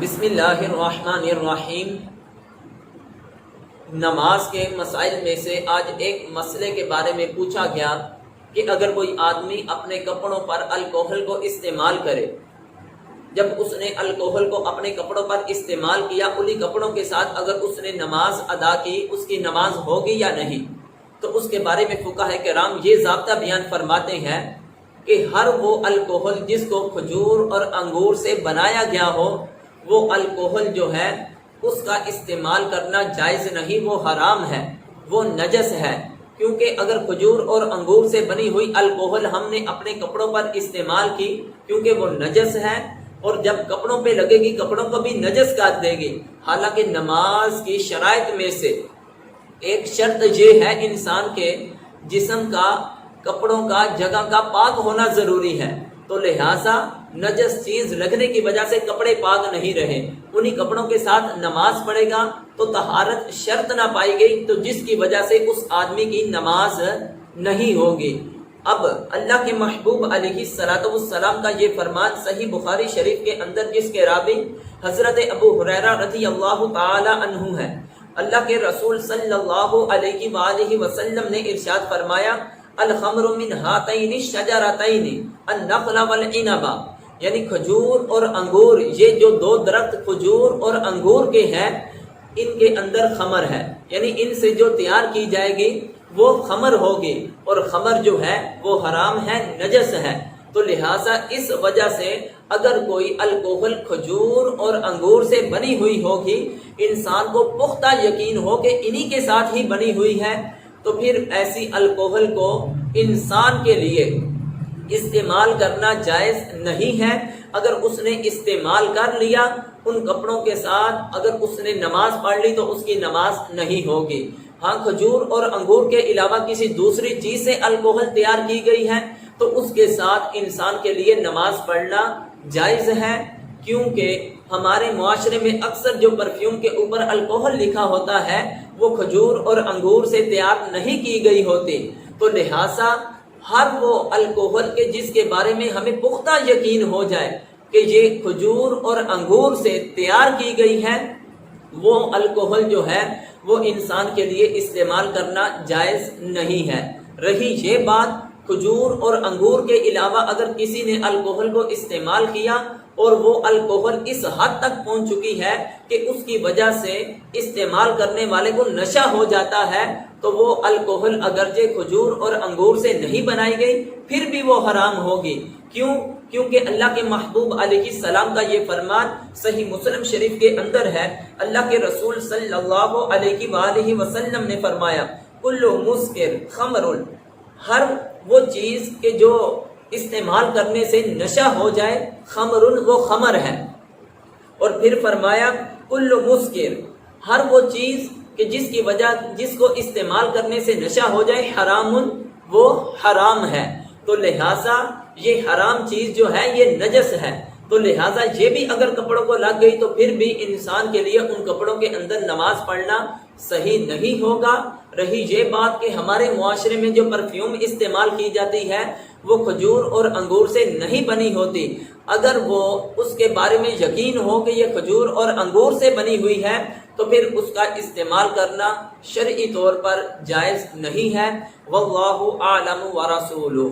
بسم اللہ الرحمن الرحیم۔ نماز کے مسائل میں سے آج ایک مسئلے کے بارے میں پوچھا گیا کہ اگر کوئی آدمی اپنے کپڑوں پر الکوہل کو استعمال کرے، جب اس نے الکوہل کو اپنے کپڑوں پر استعمال کیا، انہی کپڑوں کے ساتھ اگر اس نے نماز ادا کی، اس کی نماز ہوگی یا نہیں؟ تو اس کے بارے میں فقہاء کرام یہ ضابطہ بیان فرماتے ہیں کہ ہر وہ الکوہل جس کو کھجور اور انگور سے بنایا گیا ہو، وہ الکوہل جو ہے اس کا استعمال کرنا جائز نہیں، وہ حرام ہے، وہ نجس ہے۔ کیونکہ اگر کھجور اور انگور سے بنی ہوئی الکوہل ہم نے اپنے کپڑوں پر استعمال کی، کیونکہ وہ نجس ہے اور جب کپڑوں پہ لگے گی کپڑوں کو بھی نجس کر دے گی۔ حالانکہ نماز کی شرائط میں سے ایک شرط یہ ہے انسان کے جسم کا، کپڑوں کا، جگہ کا پاک ہونا ضروری ہے، تو لہٰذا نجس چیز لگنے کی وجہ سے کپڑے پاک نہیں رہے، انہی کپڑوں کے ساتھ نماز پڑھے گا تو طہارت شرط نہ پائی گئی، تو جس کی وجہ سے اس آدمی کی نماز نہیں ہوگی۔ اب اللہ کے محبوب علیہ الصلوۃ والسلام کا یہ فرمان صحیح بخاری شریف کے اندر، جس کے راوی حضرت ابو ہریرہ رضی اللہ تعالی عنہ ہے، اللہ کے رسول صلی اللہ علیہ وآلہ وسلم نے ارشاد فرمایا، الخمر من ہاتین الشجرتین النخل والعنب، یعنی کھجور اور انگور، یہ جو دو درخت کھجور اور انگور کے ہیں، ان کے اندر خمر ہے، یعنی ان سے جو تیار کی جائے گی وہ خمر ہوگی، اور خمر جو ہے وہ حرام ہے، نجس ہے۔ تو لہٰذا اس وجہ سے اگر کوئی الکوہل کھجور اور انگور سے بنی ہوئی ہوگی، انسان کو پختہ یقین ہو کہ انہی کے ساتھ ہی بنی ہوئی ہے، تو پھر ایسی الکوہل کو انسان کے لیے استعمال کرنا جائز نہیں ہے۔ اگر اس نے استعمال کر لیا ان کپڑوں کے ساتھ، اگر اس نے نماز پڑھ لی تو اس کی نماز نہیں ہوگی۔ ہاں، کھجور اور انگور کے علاوہ کسی دوسری چیز سے الکوہل تیار کی گئی ہے تو اس کے ساتھ انسان کے لیے نماز پڑھنا جائز ہے، کیونکہ ہمارے معاشرے میں اکثر جو پرفیوم کے اوپر الکوہل لکھا ہوتا ہے وہ کھجور اور انگور سے تیار نہیں کی گئی ہوتی، تو لہٰذا ہر وہ الکوہل کے جس کے بارے میں ہمیں پختہ یقین ہو جائے کہ یہ کھجور اور انگور سے تیار کی گئی ہے، وہ الکوہل جو ہے وہ انسان کے لیے استعمال کرنا جائز نہیں ہے۔ رہی یہ بات کھجور اور انگور کے علاوہ اگر کسی نے الکوہل کو استعمال کیا اور وہ الکوہل اس حد تک پہنچ چکی ہے کہ اس کی وجہ سے استعمال کرنے والے کو نشہ ہو جاتا ہے، تو وہ الکوہل اگرچہ کھجور اور انگور سے نہیں بنائی گئی پھر بھی وہ حرام ہوگی۔ کیوں؟ کیونکہ اللہ کے محبوب علیہ السلام کا یہ فرمان صحیح مسلم شریف کے اندر ہے، اللہ کے رسول صلی اللہ علیہ وآلہ وسلم نے فرمایا، کل مسکر خمر، ہر وہ چیز کہ جو استعمال کرنے سے نشہ ہو جائے، خمر، وہ خمر ہے۔ اور پھر فرمایا کل مسکر، ہر وہ چیز کہ جس کی وجہ جس کو استعمال کرنے سے نشہ ہو جائے، حرام، وہ حرام ہے۔ تو لہٰذا یہ حرام چیز جو ہے یہ نجس ہے، تو لہٰذا یہ بھی اگر کپڑوں کو لگ گئی تو پھر بھی انسان کے لیے ان کپڑوں کے اندر نماز پڑھنا صحیح نہیں ہوگا۔ رہی یہ بات کہ ہمارے معاشرے میں جو پرفیوم استعمال کی جاتی ہے وہ کھجور اور انگور سے نہیں بنی ہوتی، اگر وہ اس کے بارے میں یقین ہو کہ یہ کھجور اور انگور سے بنی ہوئی ہے تو پھر اس کا استعمال کرنا شرعی طور پر جائز نہیں ہے۔ واللہ اعلم ورسولہ۔